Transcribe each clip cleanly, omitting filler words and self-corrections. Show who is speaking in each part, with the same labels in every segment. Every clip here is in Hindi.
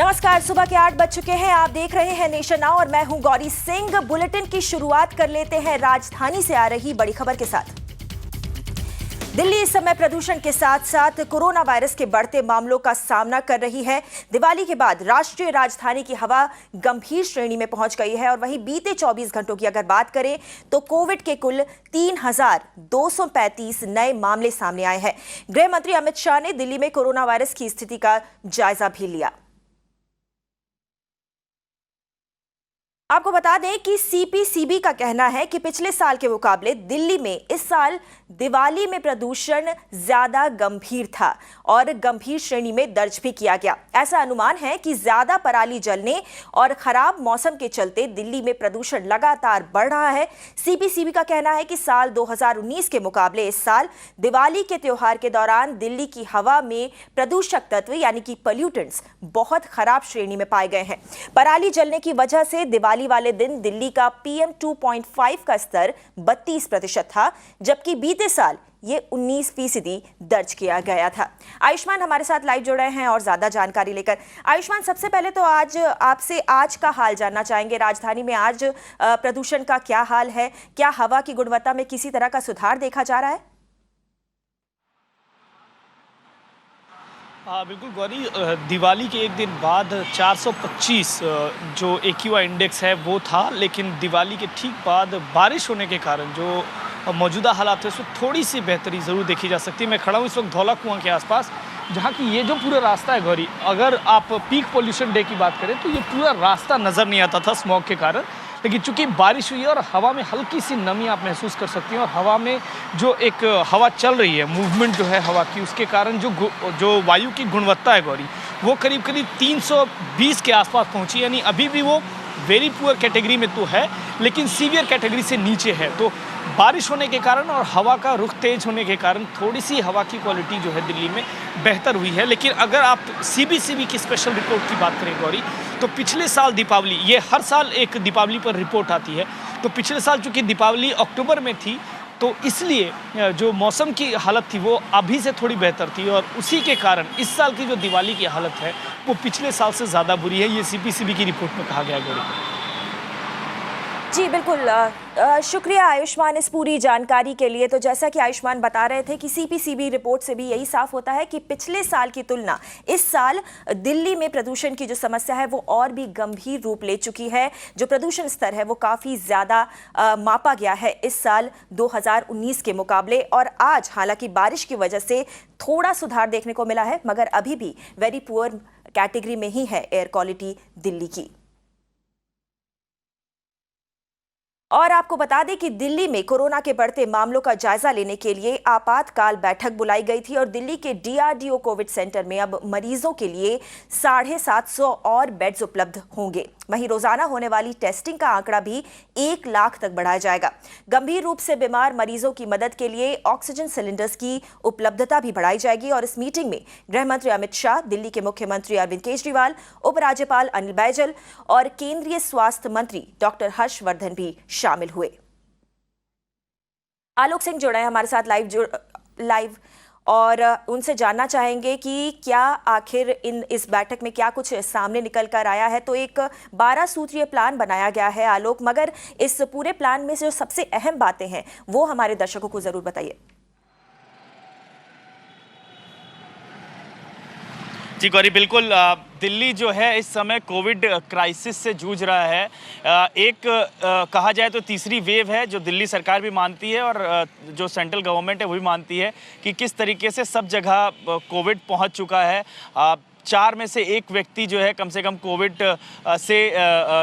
Speaker 1: नमस्कार, सुबह के 8 बज चुके हैं। आप देख रहे हैं नेशन नाउ और मैं हूं गौरी सिंह। बुलेटिन की शुरुआत कर लेते हैं राजधानी से आ रही बड़ी खबर के साथ। दिल्ली इस समय प्रदूषण के साथ साथ कोरोना वायरस के बढ़ते मामलों का सामना कर रही है। दिवाली के बाद राष्ट्रीय राजधानी की हवा गंभीर श्रेणी में पहुंच गई है और वहीं बीते 24 घंटों की अगर बात करें तो कोविड के कुल 3,235 नए मामले सामने आए हैं। गृह मंत्री अमित शाह ने दिल्ली में कोरोना वायरस की स्थिति का जायजा भी लिया। आपको बता दें कि सीपीसीबी का कहना है कि पिछले साल के मुकाबले दिल्ली में इस साल दिवाली में प्रदूषण ज्यादा गंभीर था और गंभीर श्रेणी में दर्ज भी किया गया। ऐसा अनुमान है कि ज्यादा पराली जलने और खराब मौसम के चलते दिल्ली में प्रदूषण लगातार बढ़ रहा है। सीपीसीबी का कहना है कि साल 2019 के मुकाबले इस साल दिवाली के त्योहार के दौरान दिल्ली की हवा में प्रदूषक तत्व यानी कि पोल्यूटेंट्स बहुत खराब श्रेणी में पाए गए हैं। पराली जलने की वजह से दिवाली वाले दिन दिल्ली का PM 2.5 का स्तर 32% था, जबकि बीते साल ये 19% दर्ज किया गया था। आयुष्मान हमारे साथ लाइव जुड़े हैं और ज्यादा जानकारी लेकर। आयुष्मान, सबसे पहले तो आज आपसे आज का हाल जानना चाहेंगे। राजधानी में आज प्रदूषण का क्या हाल है? क्या हवा की गुणवत्ता में किसी तरह का सुधार देखा जा रहा है?
Speaker 2: बिल्कुल गौरी, दिवाली के एक दिन बाद 425 जो AQI इंडेक्स है वो था, लेकिन दिवाली के ठीक बाद बारिश होने के कारण जो मौजूदा हालात है उसमें थोड़ी सी बेहतरी ज़रूर देखी जा सकती है। मैं खड़ा हूँ इस वक्त धौला कुआं के आसपास, जहाँ की ये जो पूरा रास्ता है गौरी, अगर आप पीक पोल्यूशन डे की बात करें तो ये पूरा रास्ता नज़र नहीं आता था स्मॉग के कारण, लेकिन चूंकि बारिश हुई है और हवा में हल्की सी नमी आप महसूस कर सकती हैं और हवा में जो एक हवा चल रही है, मूवमेंट जो है हवा की, उसके कारण जो वायु की गुणवत्ता है गौरी, वो करीब 320 के आसपास पहुंची। यानी अभी भी वो वेरी पुअर कैटेगरी में तो है, लेकिन सीवियर कैटेगरी से नीचे है। तो बारिश होने के कारण और हवा का रुख तेज होने के कारण थोड़ी सी हवा की क्वालिटी जो है दिल्ली में बेहतर हुई है। लेकिन अगर आप सीबीसीबी की स्पेशल रिपोर्ट की बात करें गौरी, तो पिछले साल दीपावली, ये हर साल एक दीपावली पर रिपोर्ट आती है, तो पिछले साल चूंकि दीपावली अक्टूबर में थी तो इसलिए जो मौसम की हालत थी वो अभी से थोड़ी बेहतर थी और उसी के कारण इस साल की जो दिवाली की हालत है वो पिछले साल से ज़्यादा बुरी है। ये सीपीसीबी की रिपोर्ट में कहा गया है गौरी।
Speaker 1: जी बिल्कुल, शुक्रिया आयुष्मान इस पूरी जानकारी के लिए। तो जैसा कि आयुष्मान बता रहे थे कि सीपीसीबी रिपोर्ट से भी यही साफ होता है कि पिछले साल की तुलना इस साल दिल्ली में प्रदूषण की जो समस्या है वो और भी गंभीर रूप ले चुकी है। जो प्रदूषण स्तर है वो काफ़ी ज़्यादा मापा गया है इस साल 2019 के मुकाबले। और आज हालांकि बारिश की वजह से थोड़ा सुधार देखने को मिला है, मगर अभी भी वेरी पुअर कैटेगरी में ही है एयर क्वालिटी दिल्ली की। और आपको बता दें कि दिल्ली में कोरोना के बढ़ते मामलों का जायजा लेने के लिए आपातकाल बैठक बुलाई गई थी और दिल्ली के DRDO कोविड सेंटर में अब मरीजों के लिए 750 और बेड्स उपलब्ध होंगे। वहीं रोजाना होने वाली टेस्टिंग का आंकड़ा भी 1 लाख तक बढ़ाया जाएगा। गंभीर रूप से बीमार मरीजों की मदद के लिए ऑक्सीजन सिलेंडर्स की उपलब्धता भी बढ़ाई जाएगी। और इस मीटिंग में गृह मंत्री अमित शाह, दिल्ली के मुख्यमंत्री अरविंद केजरीवाल, उपराज्यपाल अनिल बैजल और केंद्रीय स्वास्थ्य मंत्री डॉक्टर हर्षवर्धन भी शामिल हुए। आलोक सिंह जुड़े हैं हमारे साथ लाइव और उनसे जानना चाहेंगे कि क्या आखिर इस बैठक में क्या कुछ सामने निकल कर आया है। तो एक 12 सूत्रीय प्लान बनाया गया है आलोक, मगर इस पूरे प्लान में से जो सबसे अहम बातें हैं वो हमारे दर्शकों को जरूर बताइए।
Speaker 2: जी गौरी, बिल्कुल दिल्ली जो है इस समय कोविड क्राइसिस से जूझ रहा है। कहा जाए तो तीसरी वेव है जो दिल्ली सरकार भी मानती है और जो सेंट्रल गवर्नमेंट है वो भी मानती है कि किस तरीके से सब जगह कोविड पहुंच चुका है। 4 में से 1 व्यक्ति जो है कम से कम कोविड से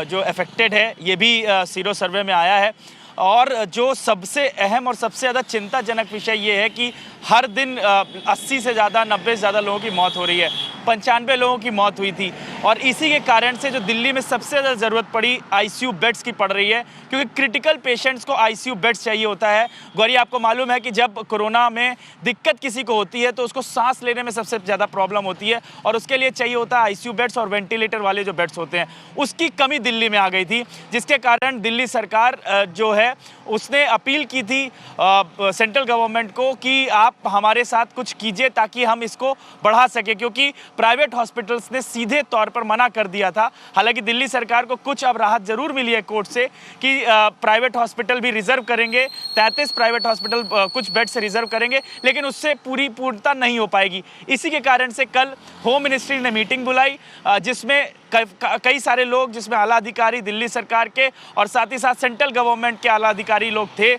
Speaker 2: जो अफेक्टेड है, ये भी सीरो सर्वे में आया है। और जो सबसे अहम और सबसे ज़्यादा चिंताजनक विषय ये है कि हर दिन 80 से ज़्यादा 90 से ज़्यादा लोगों की मौत हो रही है। 95 लोगों की मौत हुई थी और इसी के कारण से जो दिल्ली में सबसे ज़्यादा ज़रूरत पड़ी ICU बेड्स की पड़ रही है, क्योंकि क्रिटिकल पेशेंट्स को ICU बेड्स चाहिए होता है। गौरी, आपको मालूम है कि जब कोरोना में दिक्कत किसी को होती है तो उसको सांस लेने में सबसे ज़्यादा प्रॉब्लम होती है और उसके लिए चाहिए होता है ICU बेड्स और वेंटिलेटर वाले जो बेड्स होते हैं, उसकी कमी दिल्ली में आ गई थी, जिसके कारण दिल्ली सरकार जो है उसने अपील की थी सेंट्रल गवर्नमेंट को कि आप हमारे साथ कुछ कीजिए ताकि हम इसको बढ़ा सके, क्योंकि प्राइवेट हॉस्पिटल्स ने सीधे तौर
Speaker 3: तौर पर मना कर दिया था। हालांकि दिल्ली सरकार को कुछ अब राहत जरूर मिली है कोर्ट से कि प्राइवेट हॉस्पिटल भी रिजर्व करेंगे, 33 प्राइवेट हॉस्पिटल कुछ बेड से रिजर्व करेंगे, लेकिन उससे पूर्णता नहीं हो पाएगी। इसी के कारण से कल होम मिनिस्ट्री ने मीटिंग बुलाई जिसमें कई सारे लोग, जिसमें आला अधिकारी दिल्ली सरकार के और साथ ही साथ सेंट्रल गवर्नमेंट के आला अधिकारी लोग थे,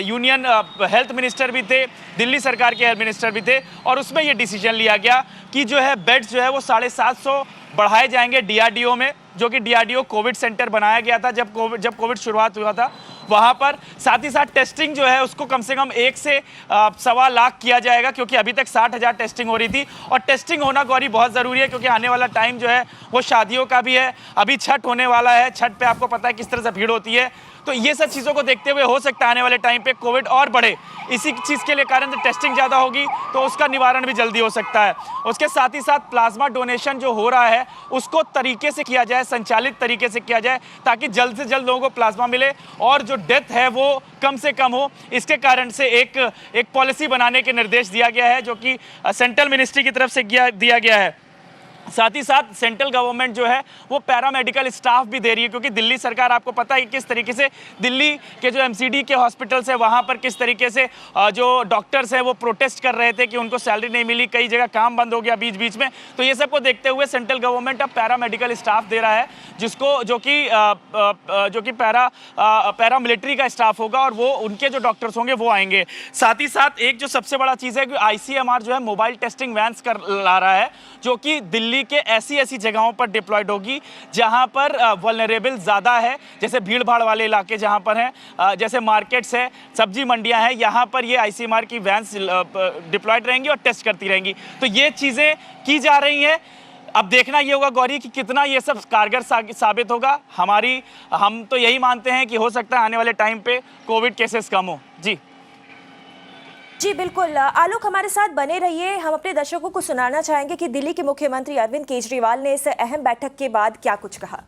Speaker 3: यूनियन हेल्थ मिनिस्टर भी थे, दिल्ली सरकार के हेल्थ मिनिस्टर भी थे, और उसमें ये डिसीजन लिया गया कि जो है बेड्स जो है वो 750 बढ़ाए जाएंगे डीआरडीओ में, जो कि डीआरडीओ कोविड सेंटर बनाया गया था जब कोविड शुरुआत हुआ था वहाँ पर। साथ ही साथ टेस्टिंग जो है उसको कम से कम 1 से 1.25 लाख किया जाएगा, क्योंकि अभी तक 60,000 टेस्टिंग हो रही थी। और टेस्टिंग होना गौरी बहुत ज़रूरी है, क्योंकि आने वाला टाइम जो है वो शादियों का भी है, अभी छठ होने वाला है, छठ पे आपको पता है किस तरह से भीड़ होती है। तो ये सब चीज़ों को देखते हुए हो सकता है आने वाले टाइम पे कोविड और बढ़े। इसी चीज़ के लिए कारण से टेस्टिंग ज़्यादा होगी तो उसका निवारण भी जल्दी हो सकता है। उसके साथ ही साथ प्लाज्मा डोनेशन जो हो रहा है उसको तरीके से किया जाए, संचालित तरीके से किया जाए, ताकि जल्द से जल्द लोगों को प्लाज्मा मिले और जो डेथ है वो कम से कम हो। इसके कारण से एक पॉलिसी बनाने के निर्देश दिया गया है, जो कि सेंट्रल मिनिस्ट्री की तरफ से दिया गया है। साथ ही साथ सेंट्रल गवर्नमेंट जो है वो पैरामेडिकल स्टाफ भी दे रही है, क्योंकि दिल्ली सरकार, आपको पता है किस तरीके से दिल्ली के जो एमसीडी के हॉस्पिटल्स है वहाँ पर किस तरीके से जो डॉक्टर्स हैं वो प्रोटेस्ट कर रहे थे कि उनको सैलरी नहीं मिली, कई जगह काम बंद हो गया बीच बीच में। तो ये सब को देखते हुए सेंट्रल गवर्नमेंट अब पैरामेडिकल स्टाफ दे रहा है, जो कि पैरा मिलिट्री का स्टाफ होगा, और वो उनके जो डॉक्टर्स होंगे वो आएंगे। साथ ही साथ एक जो सबसे बड़ा चीज़ है कि ICMR जो है मोबाइल टेस्टिंग वैन्स ला रहा है, जो कि दिल्ली के ऐसी जगहों पर डिप्लॉयड होगी जहां पर वल्नरेबल ज़्यादा है, जैसे भीड़ भाड़ वाले इलाके जहां पर हैं, जैसे मार्केट्स है, सब्जी मंडियां हैं, यहां पर ये ICMR की वैन्स डिप्लॉयड रहेंगी और टेस्ट करती रहेंगी। तो ये चीज़ें की जा रही हैं। अब देखना ये होगा गौरी कि कितना ये सब कारगर साबित होगा। हम तो यही मानते हैं कि हो सकता है आने वाले टाइम पे कोविड केसेस कम हो।
Speaker 1: जी बिल्कुल, आलोक हमारे साथ बने रहिए। हम अपने दर्शकों को सुनाना चाहेंगे कि दिल्ली के मुख्यमंत्री अरविंद केजरीवाल ने इस अहम बैठक के बाद क्या कुछ कहा।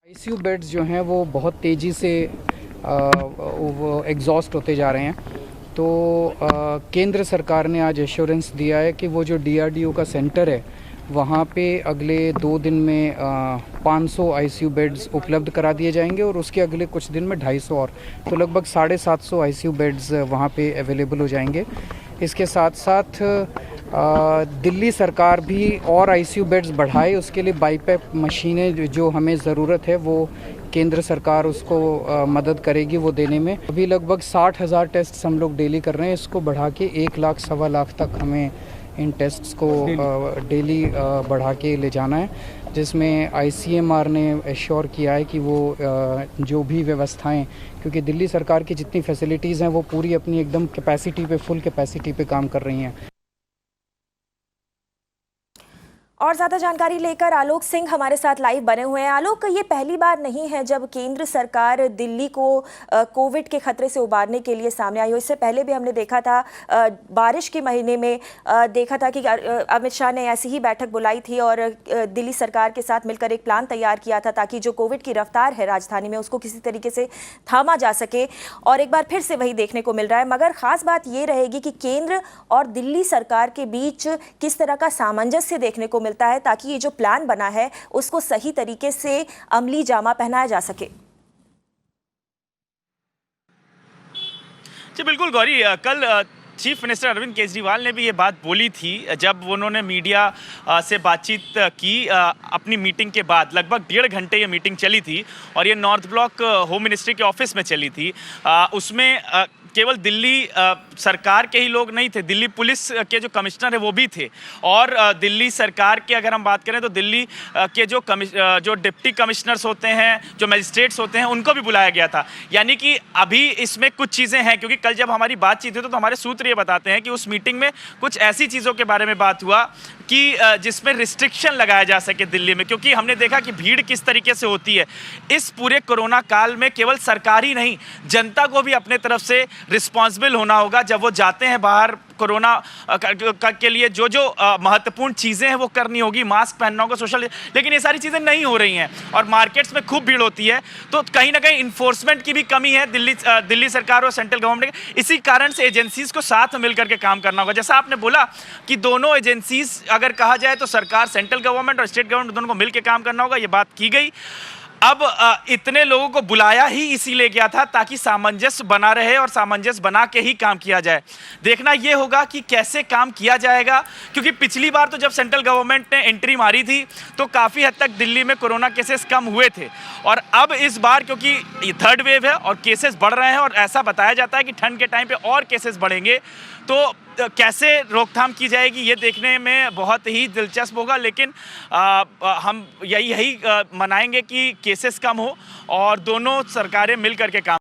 Speaker 4: ICU बेड्स जो हैं वो बहुत तेज़ी से एग्जॉस्ट होते जा रहे हैं, तो केंद्र सरकार ने आज एश्योरेंस दिया है कि वो जो DRDO का सेंटर है वहाँ पे अगले 2 दिन में 500 ICU बेड्स उपलब्ध करा दिए जाएंगे, और उसके अगले कुछ दिन में 250 और, तो लगभग 750 ICU बेड्स वहाँ पे अवेलेबल हो जाएंगे। इसके साथ साथ दिल्ली सरकार भी और ICU बेड्स बढ़ाए, उसके लिए बाईपैप मशीनें जो हमें ज़रूरत है वो केंद्र सरकार उसको मदद करेगी वो देने में। अभी लगभग 60,000 टेस्ट हम लोग डेली कर रहे हैं, इसको बढ़ा के 1 लाख सवा लाख तक हमें इन टेस्ट्स को डेली बढ़ा के ले जाना है, जिसमें ICMR ने एश्योर किया है कि वो जो भी व्यवस्थाएं, क्योंकि दिल्ली सरकार की जितनी फैसिलिटीज़ हैं वो पूरी अपनी एकदम कैपेसिटी पे, फुल कैपेसिटी पे काम कर रही हैं।
Speaker 1: और ज़्यादा जानकारी लेकर आलोक सिंह हमारे साथ लाइव बने हुए हैं। आलोक, ये पहली बार नहीं है जब केंद्र सरकार दिल्ली को कोविड के खतरे से उबारने के लिए सामने आई हो। इससे पहले भी हमने देखा था, बारिश के महीने में देखा था कि अमित शाह ने ऐसी ही बैठक बुलाई थी और दिल्ली सरकार के साथ मिलकर एक प्लान तैयार किया था ताकि जो कोविड की रफ्तार है राजधानी में उसको किसी तरीके से थामा जा सके। और एक बार फिर से वही देखने को मिल रहा है, मगर ख़ास बात ये रहेगी कि केंद्र और दिल्ली सरकार के बीच किस तरह का सामंजस्य देखने को है, ताकि ये जो प्लान बना है उसको सही तरीके से अमली जामा पहनाया जा सके।
Speaker 3: जी बिल्कुल गौरी, कल चीफ मिनिस्टर अरविंद केजरीवाल ने भी ये बात बोली थी जब उन्होंने मीडिया से बातचीत की अपनी मीटिंग के बाद। लगभग 1.5 घंटे ये मीटिंग चली थी और ये नॉर्थ ब्लॉक होम मिनिस्ट्री के ऑफिस में चली थी। उसमें केवल दिल्ली सरकार के ही लोग नहीं थे, दिल्ली पुलिस के जो कमिश्नर है वो भी थे, और दिल्ली सरकार के अगर हम बात करें तो दिल्ली के जो डिप्टी कमिश्नर्स होते हैं, जो मजिस्ट्रेट्स होते हैं, उनको भी बुलाया गया था। यानी कि अभी इसमें कुछ चीज़ें हैं, क्योंकि कल जब हमारी बातचीत हुई तो हमारे सूत्र ये बताते हैं कि उस मीटिंग में कुछ ऐसी चीज़ों के बारे में बात हुआ कि जिसमें रिस्ट्रिक्शन लगाया जा सके दिल्ली में, क्योंकि हमने देखा कि भीड़ किस तरीके से होती है। इस पूरे कोरोना काल में केवल सरकार ही नहीं, जनता को भी अपने तरफ से रिस्पॉन्सिबल होना होगा। जब वो जाते हैं बाहर कोरोना के लिए जो जो महत्वपूर्ण चीज़ें हैं वो करनी होगी, मास्क पहनना होगा, सोशल, लेकिन ये सारी चीज़ें नहीं हो रही हैं और मार्केट्स में खूब भीड़ होती है। तो कहीं ना कहीं इन्फोर्समेंट की भी कमी है दिल्ली सरकार और सेंट्रल गवर्नमेंट के। इसी कारण से एजेंसीज को साथ में मिलकर के काम करना होगा। जैसा आपने बोला कि दोनों एजेंसीज अगर कहा जाए तो सरकार, सेंट्रल गवर्नमेंट और स्टेट गवर्नमेंट दोनों को मिलकर काम करना होगा, ये बात की गई। अब इतने लोगों को बुलाया ही इसीलिए गया था ताकि सामंजस्य बना रहे और सामंजस्य बना के ही काम किया जाए। देखना यह होगा कि कैसे काम किया जाएगा, क्योंकि पिछली बार तो जब सेंट्रल गवर्नमेंट ने एंट्री मारी थी तो काफ़ी हद तक दिल्ली में कोरोना केसेस कम हुए थे और अब इस बार क्योंकि ये थर्ड वेव है और केसेस बढ़ रहे हैं और ऐसा बताया जाता है कि ठंड के टाइम पे और केसेस बढ़ेंगे, तो कैसे रोकथाम की जाएगी ये देखने में बहुत ही दिलचस्प होगा। लेकिन हम यही मनाएंगे कि केसेस कम हो और दोनों सरकारें मिल करके काम